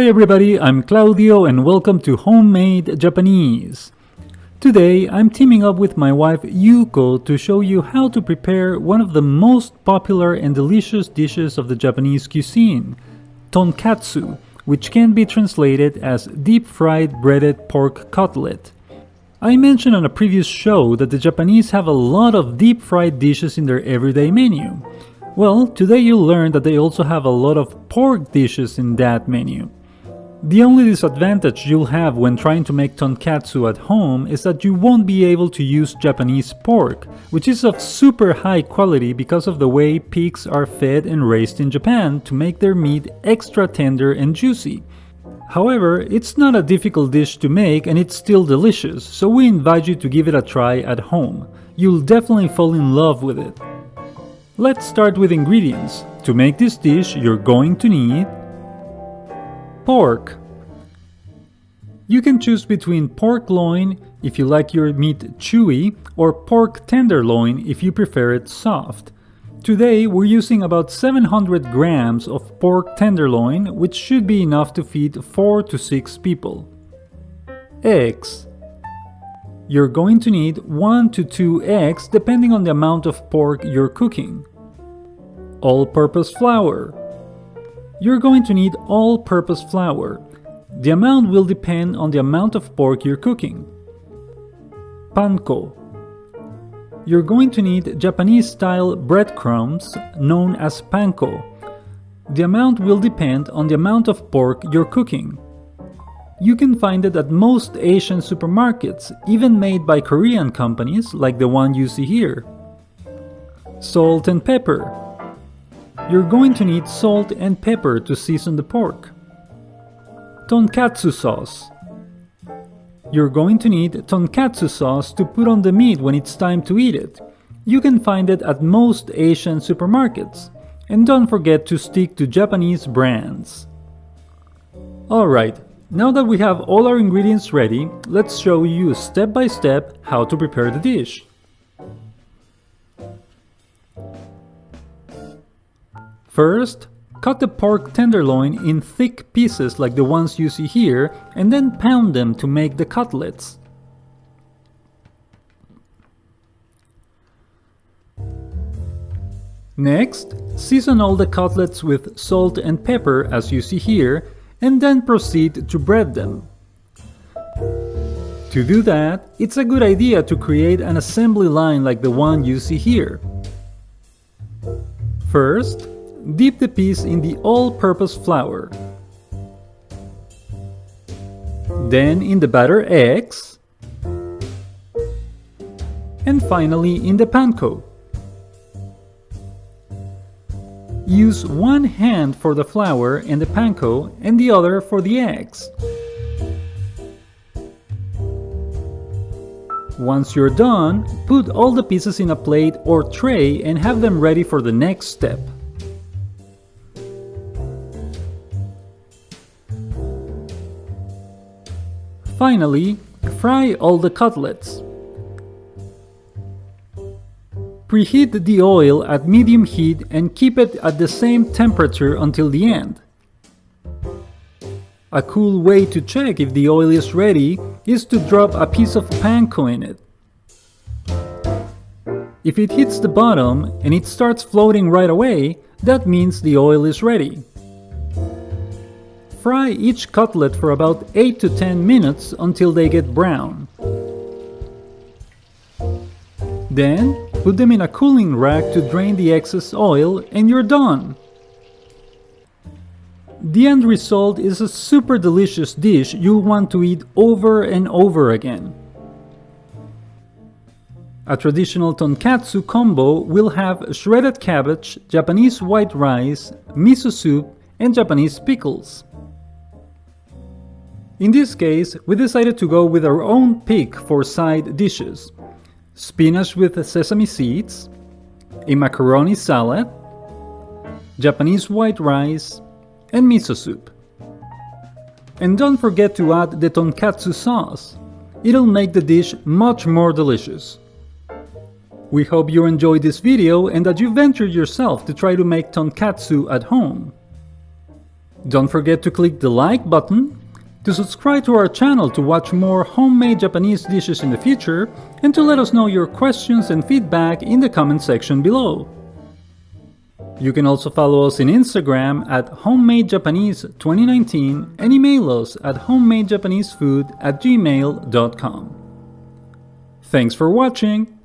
everybody, I'm Claudio and welcome to Homemade Japanese. Today I'm teaming up with my wife Yuko to show you how to prepare one of the most popular and delicious dishes of the Japanese cuisine, Tonkatsu, which can be translated as deep-fried breaded pork cutlet. I mentioned on a previous show that the Japanese have a lot of deep-fried dishes in their everyday menu. Well, today you'll learn that they also have a lot of pork dishes in that menu. The only disadvantage you'll have when trying to make tonkatsu at home is that you won't be able to use Japanese pork, which is of super high quality because of the way pigs are fed and raised in Japan to make their meat extra tender and juicy. However, it's not a difficult dish to make and it's still delicious, so we invite you to give it a try at home. You'll definitely fall in love with it. Let's start with ingredients. To make this dish, you're going to need pork. You can choose between pork loin if you like your meat chewy, or pork tenderloin if you prefer it soft. Today we're using about 700 grams of pork tenderloin, which should be enough to feed 4 to 6 people. Eggs. You're going to need 1 to 2 eggs depending on the amount of pork you're cooking. All-purpose flour. You're going to need all-purpose flour. The amount will depend on the amount of pork you're cooking. Panko. You're going to need Japanese-style breadcrumbs known as panko. The amount will depend on the amount of pork you're cooking. You can find it at most Asian supermarkets, even made by Korean companies like the one you see here. Salt and pepper. You're going to need salt and pepper to season the pork. Tonkatsu sauce. You're going to need tonkatsu sauce to put on the meat when it's time to eat it. You can find it at most Asian supermarkets. And don't forget to stick to Japanese brands. Alright. Now that we have all our ingredients ready, let's show you step by step how to prepare the dish. First, cut the pork tenderloin in thick pieces like the ones you see here, and then pound them to make the cutlets. Next, season all the cutlets with salt and pepper as you see here, and then proceed to bread them. To do that, it's a good idea to create an assembly line like the one you see here. First, dip the piece in the all-purpose flour. Then in the batter eggs. And finally in the panko. Use one hand for the flour and the panko and the other for the eggs. Once you're done, put all the pieces in a plate or tray and have them ready for the next step. Finally, fry all the cutlets. Preheat the oil at medium heat and keep it at the same temperature until the end. A cool way to check if the oil is ready is to drop a piece of panko in it. If it hits the bottom and it starts floating right away, that means the oil is ready. Fry each cutlet for about 8 to 10 minutes until they get brown. Then, put them in a cooling rack to drain the excess oil and you're done! The end result is a super delicious dish you'll want to eat over and over again. A traditional tonkatsu combo will have shredded cabbage, Japanese white rice, miso soup, and Japanese pickles. In this case, we decided to go with our own pick for side dishes: spinach with sesame seeds, a macaroni salad, Japanese white rice, and miso soup. And don't forget to add the tonkatsu sauce. It'll make the dish much more delicious. We hope you enjoyed this video and that you ventured yourself to try to make tonkatsu at home. Don't forget to click the like button, to subscribe to our channel to watch more homemade Japanese dishes in the future, and to let us know your questions and feedback in the comment section below. You can also follow us on Instagram at homemadejapanese2019 and email us at homemadejapanesefood@gmail.com. Thanks for watching!